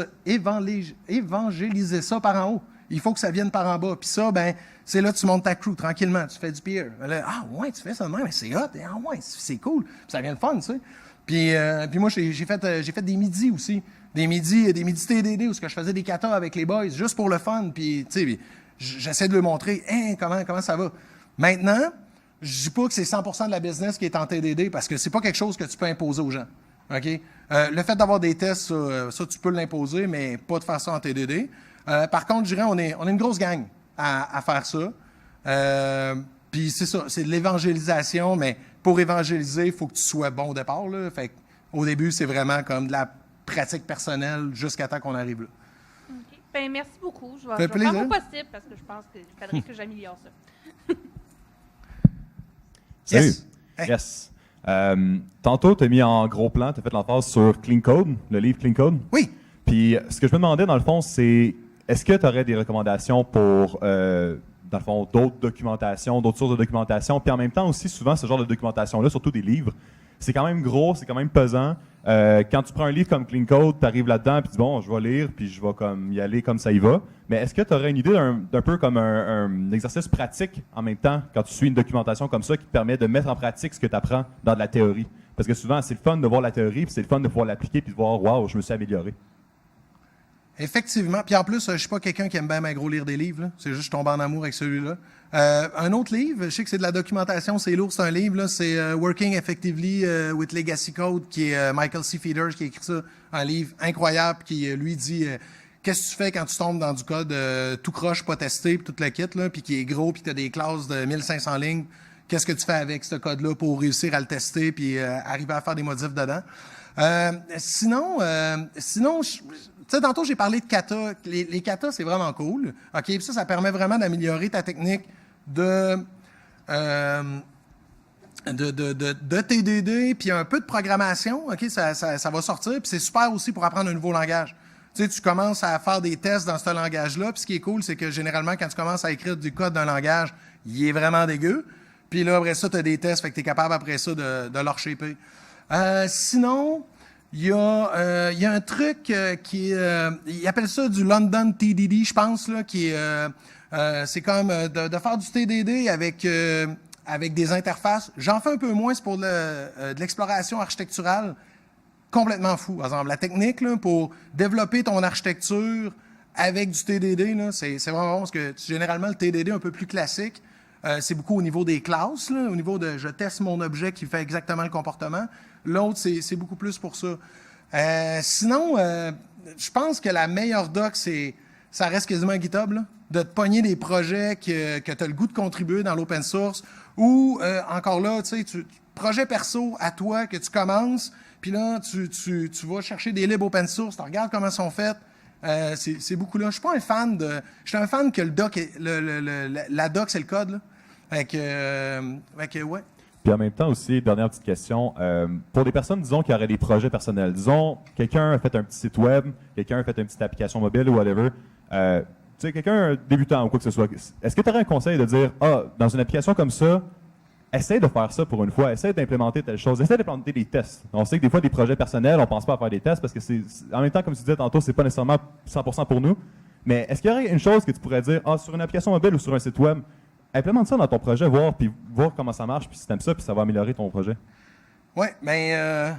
ça par en haut. Il faut que ça vienne par en bas. Puis ça, ben, c'est là que tu montes ta crew tranquillement. Tu fais du peer. Là, ah ouais, tu fais ça de même, mais c'est hot. Ah ouais, c'est cool. Puis ça vient le fun, tu sais. Puis moi, j'ai fait des midis aussi. Des midis TDD où je faisais des katas avec les boys, juste pour le fun. Puis, tu sais, j'essaie de leur montrer comment ça va. Maintenant, je dis pas que c'est 100% de la business qui est en TDD parce que c'est pas quelque chose que tu peux imposer aux gens. OK? Le fait d'avoir des tests, ça, tu peux l'imposer, mais pas de faire ça en TDD. Par contre, je dirais, on est une grosse gang à faire ça. Puis c'est ça, c'est de l'évangélisation, mais pour évangéliser, il faut que tu sois bon au départ. Là. Fait au début, c'est vraiment comme de la pratique personnelle jusqu'à temps qu'on arrive là. OK. Ben, merci beaucoup. Je vais faire mon possible parce que je pense qu'il faudrait que j'améliore ça. Yes. Yes. Tantôt, tu as mis en gros plan, tu as fait l'emphase sur Clean Code, le livre Clean Code. Oui. Puis ce que je me demandais, dans le fond, c'est est-ce que tu aurais des recommandations pour, dans le fond, d'autres documentations, d'autres sources de documentation? Puis en même temps aussi, souvent, ce genre de documentation-là, surtout des livres, c'est quand même gros, c'est quand même pesant. Quand tu prends un livre comme Clean Code, tu arrives là-dedans et tu dis, bon, je vais lire, puis je vais comme y aller comme ça y va. Mais est-ce que tu aurais une idée d'un peu comme un exercice pratique en même temps, quand tu suis une documentation comme ça, qui te permet de mettre en pratique ce que tu apprends dans de la théorie? Parce que souvent, c'est le fun de voir la théorie, puis c'est le fun de pouvoir l'appliquer, puis de voir, waouh, je me suis amélioré. Effectivement. Puis en plus, je suis pas quelqu'un qui aime bien gros lire des livres. Là. C'est juste que je tombe en amour avec celui-là. Un autre livre, je sais que c'est de la documentation, c'est lourd, c'est un livre, là, c'est Working Effectively with Legacy Code, qui est Michael C. Feeders qui a écrit ça, un livre incroyable qui lui dit qu'est-ce que tu fais quand tu tombes dans du code tout croche, pas testé, puis tout le kit, là, puis qui est gros, puis tu as des classes de 1500 lignes. Qu'est-ce que tu fais avec ce code-là pour réussir à le tester puis arriver à faire des modifs dedans? Sinon, tu sais, tantôt, j'ai parlé de kata. Les katas, c'est vraiment cool. OK? Puis ça permet vraiment d'améliorer ta technique de TDD, puis un peu de programmation. OK? Ça va sortir. Puis c'est super aussi pour apprendre un nouveau langage. Tu sais, tu commences à faire des tests dans ce langage-là. Puis ce qui est cool, c'est que généralement, quand tu commences à écrire du code d'un langage, il est vraiment dégueu. Puis là, après ça, tu as des tests. Fait que tu es capable, après ça, de leur shaper. Sinon... Il y a un truc qui est... ils appellent ça du London TDD, je pense, là, qui est... c'est comme de faire du TDD avec des interfaces. J'en fais un peu moins, c'est pour de l'exploration architecturale. Complètement fou. Par exemple, la technique là, pour développer ton architecture avec du TDD, là, c'est vraiment bon parce que généralement, le TDD un peu plus classique, c'est beaucoup au niveau des classes, là, au niveau de je teste mon objet qui fait exactement le comportement. L'autre, c'est beaucoup plus pour ça. Sinon, je pense que la meilleure doc, ça reste quasiment GitHub, là, de te pogner des projets que tu as le goût de contribuer dans l'open source ou, encore là, tu sais, projet perso à toi que tu commences, puis là, tu vas chercher des libres open source, tu regardes comment ils sont faits. C'est beaucoup là. Je suis pas un fan de... Je suis un fan que le doc, la doc, c'est le code, là. Fait que, ouais. Puis en même temps aussi, dernière petite question, pour des personnes, disons, qui auraient des projets personnels, disons, quelqu'un a fait un petit site web, quelqu'un a fait une petite application mobile ou whatever, tu sais, quelqu'un débutant ou quoi que ce soit, est-ce que tu aurais un conseil de dire, dans une application comme ça, essaie de faire ça pour une fois, essaie d'implémenter telle chose, essaie d'implémenter des tests. On sait que des fois, des projets personnels, on pense pas à faire des tests parce que en même temps, comme tu disais tantôt, c'est pas nécessairement 100% pour nous, mais est-ce qu'il y aurait une chose que tu pourrais dire, sur une application mobile ou sur un site web, implémente ça dans ton projet, voir comment ça marche, puis si t'aimes ça, puis ça va améliorer ton projet. Oui, bien,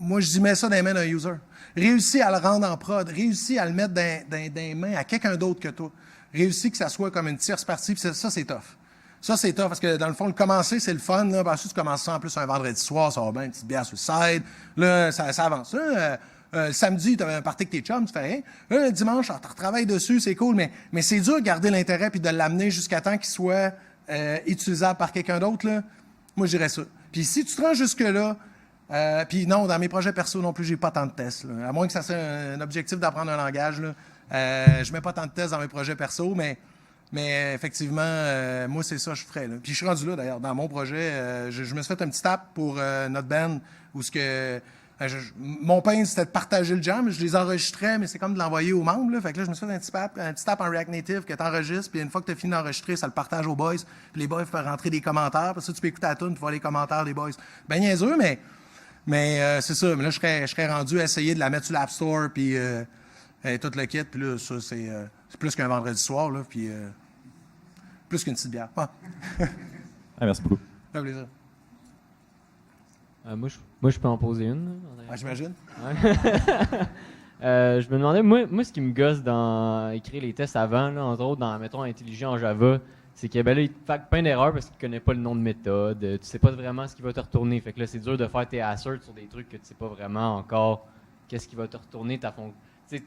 moi, je dis, mets ça dans les mains d'un user. Réussis à le rendre en prod, réussis à le mettre dans les mains à quelqu'un d'autre que toi. Réussis que ça soit comme une tierce partie, puis ça, c'est tough. Ça, c'est tough, parce que dans le fond, le commencer, c'est le fun. Là, puis ensuite, tu commences ça en plus un vendredi soir, ça va bien, une petite bière sur le side. Là, ça avance. Le samedi, tu avais un party avec tes chums, tu fais rien. Là, le dimanche, tu retravailles dessus, c'est cool, mais c'est dur de garder l'intérêt puis de l'amener jusqu'à temps qu'il soit utilisable par quelqu'un d'autre. Là. Moi, je dirais ça. Puis si tu te rends jusque-là, puis non, dans mes projets perso non plus, j'ai pas tant de tests. Là. À moins que ça soit un objectif d'apprendre un langage, là, je mets pas tant de tests dans mes projets perso, mais effectivement, moi, c'est ça que je ferais. Là. Puis je suis rendu là, d'ailleurs, dans mon projet. Je me suis fait un petit tap pour notre band, où ce que... mon pain, c'était de partager le jam. Je les enregistrais, mais c'est comme de l'envoyer aux membres. Là. Fait que là, je me suis fait un petit tap en React Native que tu enregistres. Puis une fois que tu as fini d'enregistrer, ça le partage aux boys. Puis les boys peuvent rentrer des commentaires. Parce que tu peux écouter la tune et voir les commentaires des boys. Ben niaiseux, mais c'est ça. Mais là, je serais rendu à essayer de la mettre sur l'App Store. Puis tout le kit. Puis là, ça, c'est plus qu'un vendredi soir. Là, puis plus qu'une petite bière. Ah. Merci beaucoup. Ça fait plaisir. Moi, je peux en poser une. Là. Ah, j'imagine. Ouais. Je me demandais, moi, ce qui me gosse dans écrire les tests avant, là, entre autres, dans, mettons, intelligent en Java, c'est que ben là, il te fait plein d'erreurs parce qu'il ne connaît pas le nom de méthode. Tu sais pas vraiment ce qui va te retourner. Fait que là, c'est dur de faire tes asserts sur des trucs que tu sais pas vraiment encore qu'est-ce qui va te retourner ta fonction. Tu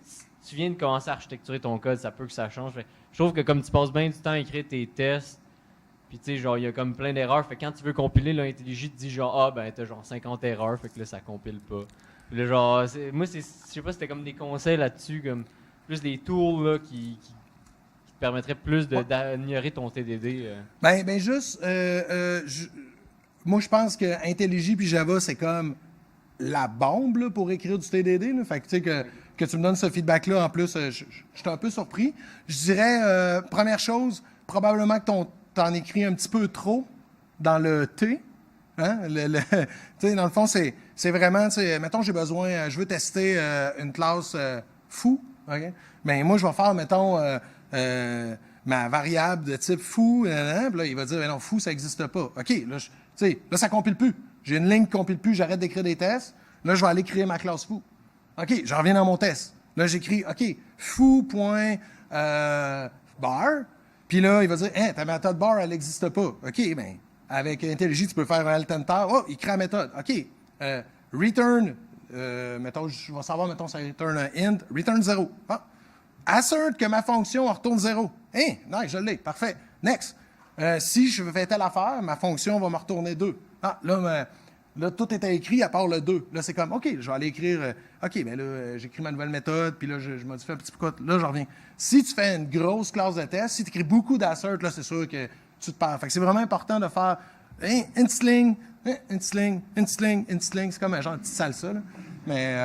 viens de commencer à architecturer ton code, ça peut que ça change. Fait, je trouve que comme tu passes bien du temps à écrire tes tests, puis tu sais, genre, il y a comme plein d'erreurs. Fait que quand tu veux compiler, l'intelligent te dit genre, ah, ben, t'as genre 50 erreurs, fait que là, ça compile pas. Puis là, genre, moi, je sais pas, c'était comme des conseils là-dessus, comme plus des tools, là, qui te permettraient plus d'améliorer ton TDD. Ben juste, moi, je pense que IntelliJ puis Java, c'est comme la bombe là, pour écrire du TDD. Là. Fait que, tu sais, que tu me donnes ce feedback-là, en plus, je suis un peu surpris. Je dirais, première chose, probablement que t'en écris un petit peu trop dans le T. Hein? Tu sais, dans le fond, c'est vraiment, tu sais, mettons, j'ai besoin, je veux tester une classe fou. Okay? Mais moi, je vais faire, mettons, ma variable de type fou. Puis là, il va dire, non, fou, ça n'existe pas. OK, là, là, ça ne compile plus. J'ai une ligne qui ne compile plus, j'arrête d'écrire des tests. Là, je vais aller créer ma classe fou. OK, je reviens dans mon test. Là, j'écris, OK, fou.bar. Puis là, il va dire, ta méthode bar, elle n'existe pas. OK, bien, avec IntelliJ, tu peux faire un alt enter. Oh, il crée la méthode. OK, return, mettons, je vais savoir, mettons, ça return un int, return 0. Ah. Assert que ma fonction en retourne 0. Nice, je l'ai, parfait. Next. Si je fais telle affaire, ma fonction va me retourner 2. Ah, là, tout était écrit à part le 2. Là, c'est comme, OK, je vais aller écrire, OK, bien là, j'écris ma nouvelle méthode, puis là, je modifie un petit peu. Là, je reviens. Si tu fais une grosse classe de test, si tu écris beaucoup d'assert, là, c'est sûr que tu te perds. Fait que c'est vraiment important de faire int-sling, int-sling, int-sling, int-sling. C'est comme un genre de petite salsa, là. Mais,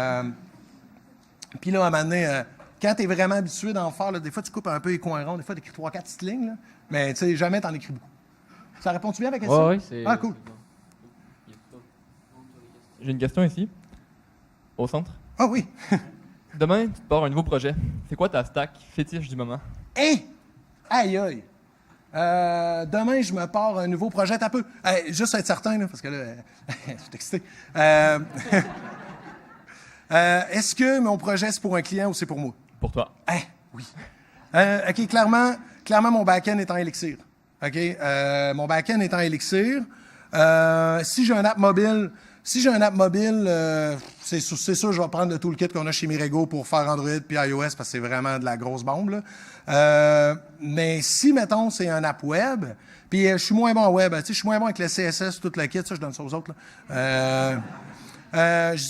puis là, à un moment donné, quand tu es vraiment habitué d'en faire, là, des fois, tu coupes un peu les coins ronds, des fois, tu écris 3-4 petites lignes, là, mais tu sais, jamais tu en écris beaucoup. Ça répond-tu bien à la question? Oui, c'est... Ah, cool. J'ai une question ici, au centre. Ah oui. Demain, tu te pars un nouveau projet. C'est quoi ta stack fétiche du moment? Aïe, aïe. Demain, je me pars un nouveau projet. Un peu. Juste être certain, là, parce que là, je suis excité. Est-ce que mon projet, c'est pour un client ou c'est pour moi? Pour toi. Oui. OK, clairement, mon back-end est en Elixir. OK? Mon back-end est en Elixir. Si j'ai un app mobile, c'est sûr, je vais prendre le toolkit qu'on a chez Mirego pour faire Android puis iOS parce que c'est vraiment de la grosse bombe. Là. Mais si, mettons, c'est un app web, puis je suis moins bon en web, je suis moins bon avec le CSS, tout le kit, ça, je donne ça aux autres. Je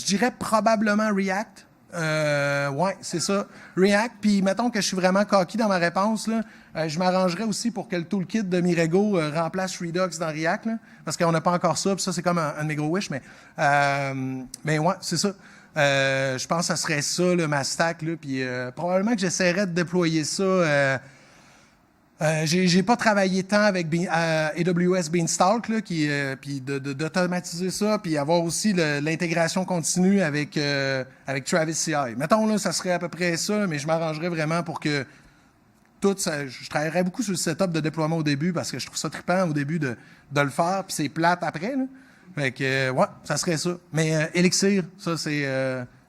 dirais probablement React. Ouais, c'est ça. React, puis mettons que je suis vraiment cocky dans ma réponse, là, je m'arrangerais aussi pour que le toolkit de Mirego remplace Redux dans React, là, parce qu'on n'a pas encore ça, puis ça, c'est comme un de mes gros wish, mais ouais, c'est ça. Je pense que ça serait ça, là, ma stack, là, puis probablement que j'essaierais de déployer ça. J'ai pas travaillé tant avec AWS Beanstalk, là, puis d'automatiser ça, puis avoir aussi l'intégration continue avec Travis CI. Mettons, là, ça serait à peu près ça, mais je m'arrangerais vraiment pour que tout ça. Je travaillerais beaucoup sur le setup de déploiement au début parce que je trouve ça trippant au début de le faire, puis c'est plate après. Là. Fait que, ouais, ça serait ça. Mais Elixir, ça, c'est.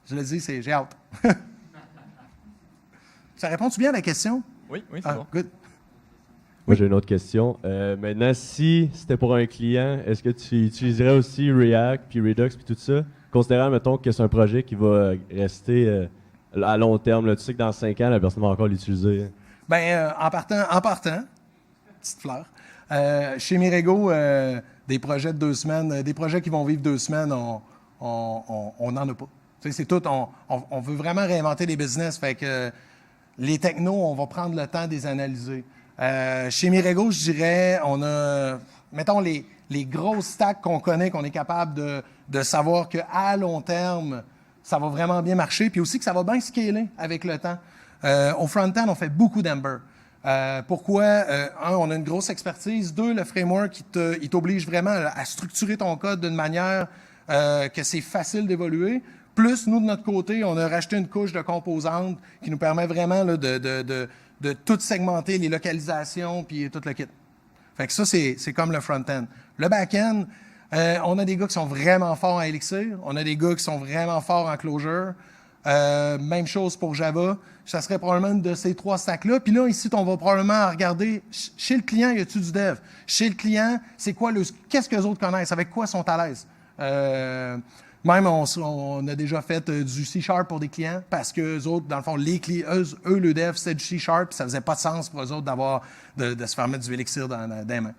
Je le dis, j'ai hâte. Ça répond-tu bien à la question? Oui, c'est bon. Good. Moi, j'ai une autre question. Maintenant, si c'était pour un client, est-ce que tu utiliserais aussi React, puis Redux, puis tout ça, considérant, mettons, que c'est un projet qui va rester à long terme, là, tu sais que dans 5 ans, la personne va encore l'utiliser. Ben, en partant, petite fleur, Chez Mirego, des projets de 2 semaines, des projets qui vont vivre 2 semaines, on n'en a pas. Tu sais, c'est tout. On veut vraiment réinventer les business. Fait que les technos, on va prendre le temps de les analyser. Chez Mirego, je dirais, on a, mettons, les grosses stacks qu'on connaît, qu'on est capable de savoir qu'à long terme, ça va vraiment bien marcher, puis aussi que ça va bien scaler avec le temps. Au front-end, on fait beaucoup d'Ember. Pourquoi? Un, on a une grosse expertise. 2, le framework, il t'oblige vraiment à structurer ton code d'une manière que c'est facile d'évoluer. Plus, nous, de notre côté, on a racheté une couche de composantes qui nous permet vraiment là, de tout segmenter, les localisations, puis tout le kit. Fait que ça, c'est comme le front-end. Le back-end, on a des gars qui sont vraiment forts en Elixir. On a des gars qui sont vraiment forts en Clojure. Même chose pour Java. Ça serait probablement une de ces 3 stacks-là. Puis là, ici, on va probablement regarder, chez le client, y a-tu du dev? Chez le client, c'est quoi qu'est-ce que les autres connaissent? Avec quoi sont à l'aise? Même, on a déjà fait du C# pour des clients parce que eux autres, dans le fond, les clients, eux, le dev, c'était du C#, puis ça faisait pas de sens pour eux autres de se faire mettre du Elixir dans les mains.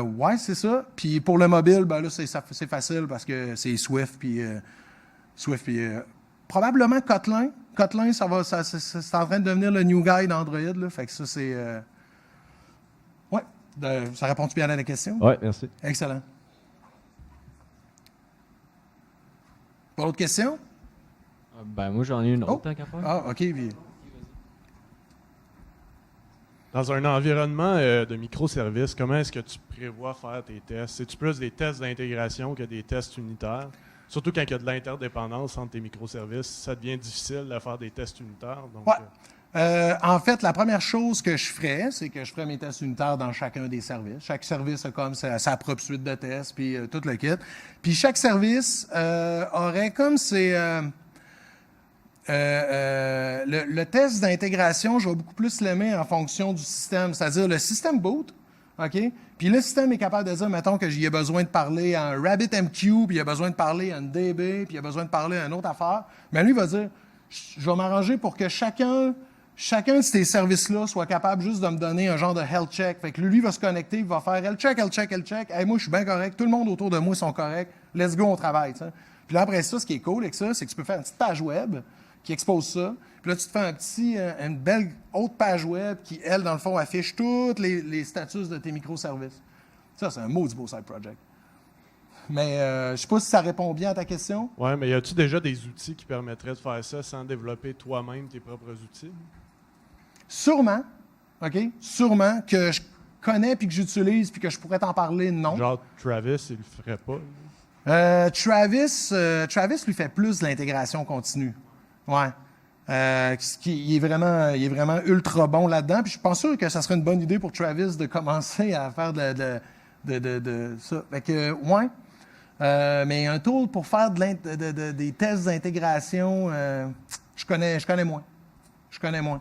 Ouais, c'est ça. Puis pour le mobile, ben là, c'est facile parce que c'est Swift, puis probablement Kotlin. Kotlin, c'est en train de devenir le new guy d'Android, là. Fait que ça, c'est... Ouais. Ça répond-tu bien à la question? Oui, merci. Excellent. Pas d'autres questions? Ben, moi, j'en ai une autre, Oh. tant qu'à faire. Ah, OK. Puis... Dans un environnement de microservices, comment est-ce que tu prévois faire tes tests? C'est-tu plus des tests d'intégration que des tests unitaires? Surtout quand il y a de l'interdépendance entre tes microservices, ça devient difficile de faire des tests unitaires. Donc, ouais. En fait, la première chose que je ferais, c'est que je ferais mes tests unitaires dans chacun des services. Chaque service a comme sa propre suite de tests, puis tout le kit. Puis chaque service aurait comme le test d'intégration, je vais beaucoup plus l'aimer en fonction du système, c'est-à-dire le système boot, OK? Puis le système est capable de dire, mettons, que j'y ai besoin de parler à un RabbitMQ, puis il a besoin de parler à un DB, puis il a besoin de parler à une autre affaire. Mais lui, il va dire, je vais m'arranger pour que chacun de ces services-là soit capable juste de me donner un genre de health check. Fait que lui va se connecter, il va faire health check, health check, health check. Hey, moi, je suis bien correct. Tout le monde autour de moi sont corrects. Let's go, on travaille. T'sais. Puis là, après ça, ce qui est cool avec ça, c'est que tu peux faire une petite page web qui expose ça. Puis là, tu te fais une belle autre page web qui, elle, dans le fond, affiche tous les statuts de tes microservices. Ça, c'est un maudit beau side project. Mais je ne sais pas si ça répond bien à ta question. ouais, mais y a-tu déjà des outils qui permettraient de faire ça sans développer toi-même tes propres outils? Sûrement, OK? Sûrement que je connais puis que j'utilise puis que je pourrais t'en parler, non. Genre Travis, il le ferait pas. Travis lui fait plus de l'intégration continue. Ouais. Il est vraiment ultra bon là-dedans. Puis je pense sûr que ça serait une bonne idée pour Travis de commencer à faire de ça. Fait que, ouais. Mais un tool pour faire des tests d'intégration, je connais moins. Je connais moins.